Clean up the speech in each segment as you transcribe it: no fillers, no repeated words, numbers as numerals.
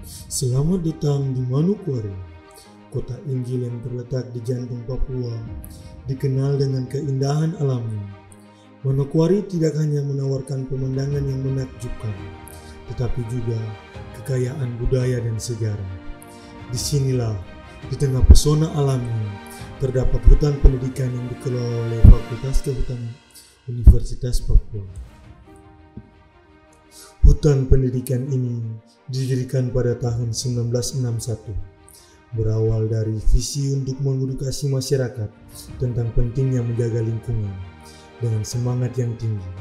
Selamat datang di Manokwari, kota Injil yang terletak di jantung Papua, dikenal dengan keindahan alamnya. Manokwari tidak hanya menawarkan pemandangan yang menakjubkan, tetapi juga kekayaan budaya dan sejarah. Disinilah, di tengah pesona alamnya, terdapat hutan pendidikan yang dikelola oleh Fakultas Kehutanan Universitas Papua. Hutan pendidikan ini didirikan pada tahun 1961, berawal dari visi untuk mengedukasi masyarakat tentang pentingnya menjaga lingkungan. Dengan semangat yang tinggi,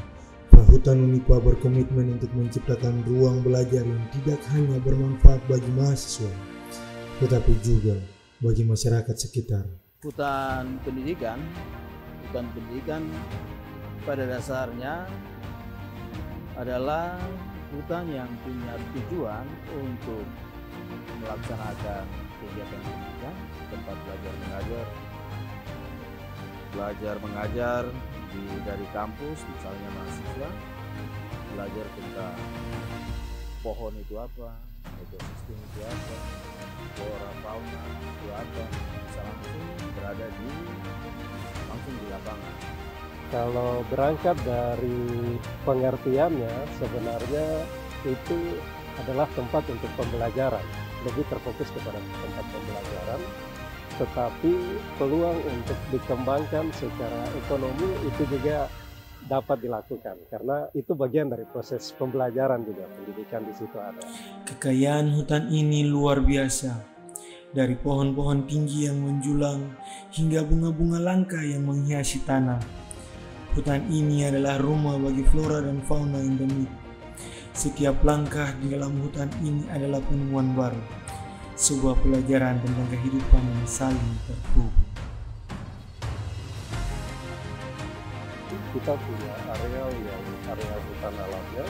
Prahutan Unipa berkomitmen untuk menciptakan ruang belajar yang tidak hanya bermanfaat bagi mahasiswa, tetapi juga bagi masyarakat sekitar. Hutan pendidikan pada dasarnya adalah hutan yang punya tujuan untuk melaksanakan kegiatan pendidikan, tempat belajar mengajar dari kampus, misalnya mahasiswa belajar tentang pohon itu apa, ekosistem itu apa, flora fauna itu apa, bisa langsung berada langsung di lapangan. Kalau berangkat dari pengertiannya, sebenarnya itu adalah tempat untuk pembelajaran, lebih terfokus kepada tempat pembelajaran, tetapi peluang untuk dikembangkan secara ekonomi itu juga dapat dilakukan, karena itu bagian dari proses pembelajaran juga, pendidikan di situ ada. Kekayaan hutan ini luar biasa, dari pohon-pohon tinggi yang menjulang hingga bunga-bunga langka yang menghiasi tanah. Hutan ini adalah rumah bagi flora dan fauna endemik. Setiap langkah di dalam hutan ini adalah penemuan baru, sebuah pelajaran tentang kehidupan yang saling terhubung. Kita punya areal hutan alamnya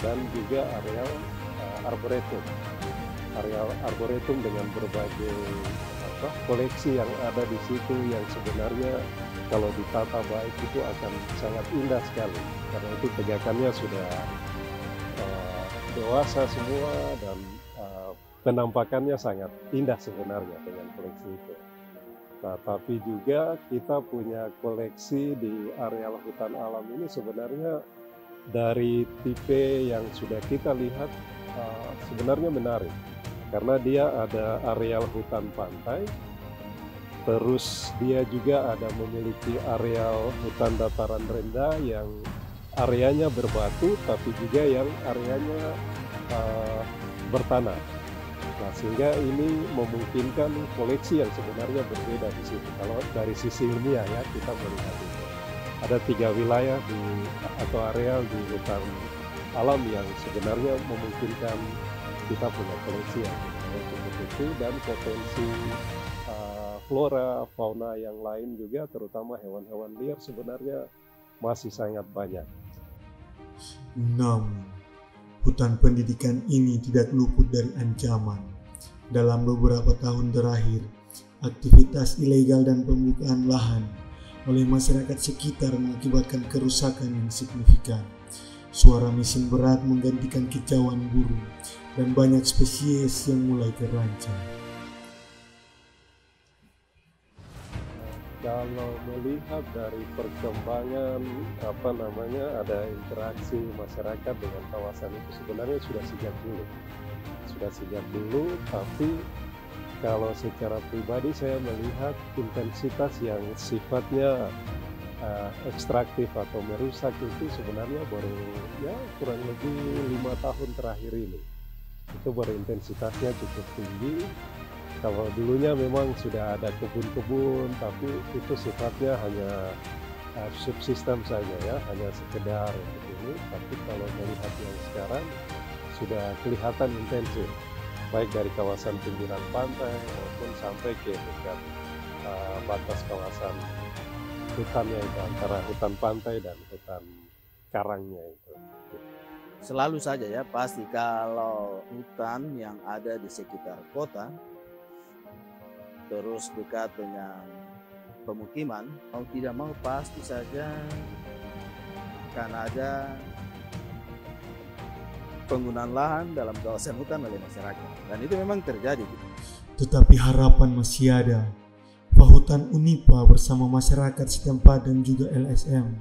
dan juga areal arboretum dengan berbagai koleksi yang ada di situ, yang sebenarnya kalau ditata baik itu akan sangat indah sekali, karena itu tegakannya sudah dewasa semua dan penampakannya sangat indah sebenarnya dengan koleksi itu. Nah, tapi juga kita punya koleksi di areal hutan alam ini sebenarnya dari tipe yang sudah kita lihat sebenarnya menarik, karena dia ada areal hutan pantai, terus dia juga ada memiliki areal hutan dataran rendah yang areanya berbatu, tapi juga yang areanya bertanah. Nah, sehingga ini memungkinkan koleksi yang sebenarnya berbeda di situ. Kalau dari sisi ilmiah ya, kita melihat itu. Ada 3 wilayah atau areal di hutan alam yang sebenarnya memungkinkan kita punya koleksi yang cukup itu, dan potensi flora, fauna yang lain juga, terutama hewan-hewan liar sebenarnya masih sangat banyak. Namun, hutan pendidikan ini tidak luput dari ancaman. Dalam beberapa tahun terakhir, aktivitas ilegal dan pembukaan lahan oleh masyarakat sekitar mengakibatkan kerusakan yang signifikan. Suara mesin berat menggantikan kicauan burung, dan banyak spesies yang mulai terancam. Kalau melihat dari perkembangan ada interaksi masyarakat dengan kawasan itu sebenarnya sudah sejak dulu, tapi kalau secara pribadi saya melihat intensitas yang sifatnya ekstraktif atau merusak itu sebenarnya baru kurang lebih 5 tahun terakhir ini. Itu baru intensitasnya cukup tinggi. Kalau dulunya memang sudah ada kebun-kebun, tapi itu sifatnya hanya subsistem saja ya, hanya sekedar ini. Tapi kalau melihat yang sekarang sudah kelihatan intensif, baik dari kawasan pinggiran pantai maupun sampai ke dekat batas kawasan hutannya itu, antara hutan pantai dan hutan karangnya itu. Selalu saja ya, pasti kalau hutan yang ada di sekitar kota terus dekat dengan pemukiman, mau tidak mau pasti saja akan ada penggunaan lahan dalam kawasan hutan oleh masyarakat, dan itu memang terjadi. Tetapi harapan masih ada. Fahutan Unipa bersama masyarakat setempat dan juga LSM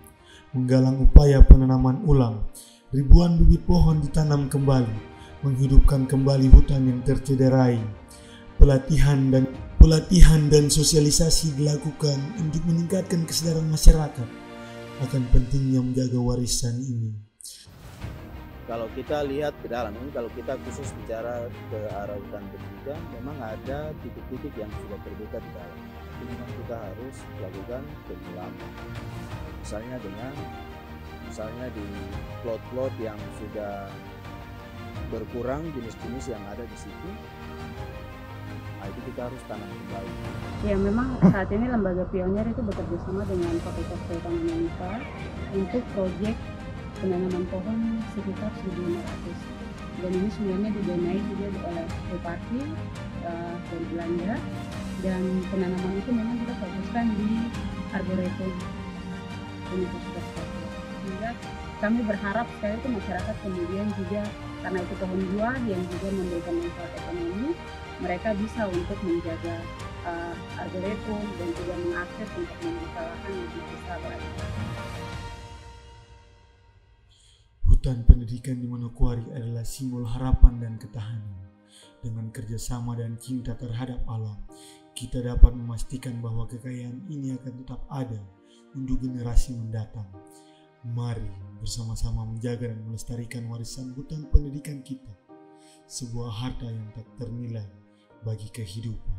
menggalang upaya penanaman ulang. Ribuan bibit pohon ditanam kembali, menghidupkan kembali hutan yang tercederai. Pelatihan dan sosialisasi dilakukan untuk meningkatkan kesadaran masyarakat akan pentingnya menjaga warisan ini. Kalau kita lihat ke dalam ini, kalau kita khusus bicara ke arah hutan ketiga, memang ada titik-titik yang sudah terbuka di dalam. Jadi memang kita harus lakukan penyulaman. Misalnya di plot-plot yang sudah berkurang jenis-jenis yang ada di situ, nah itu kita harus tanam kembali. Ya, memang saat ini Lembaga Pionir itu bekerja sama dengan Fakultas Kehutanan Unipa untuk proyek penanaman pohon sekitar 1.500, dan ini sebenarnya didanai juga oleh Bupati dari Belanda, dan penanaman itu memang kita fokuskan di Arboretum Universitas Papua. Sehingga kami berharap sekali itu masyarakat kemudian juga, karena itu pohon buah yang juga memberikan manfaat ekonomi, mereka bisa untuk menjaga arboretum dan juga mengakses untuk membuka lahan yang lebih besar lagi. Hutan pendidikan di Manokwari adalah simbol harapan dan ketahanan. Dengan kerjasama dan cinta terhadap alam, kita dapat memastikan bahwa kekayaan ini akan tetap ada untuk generasi mendatang. Mari bersama-sama menjaga dan melestarikan warisan hutan pendidikan kita, sebuah harta yang tak ternilai bagi kehidupan.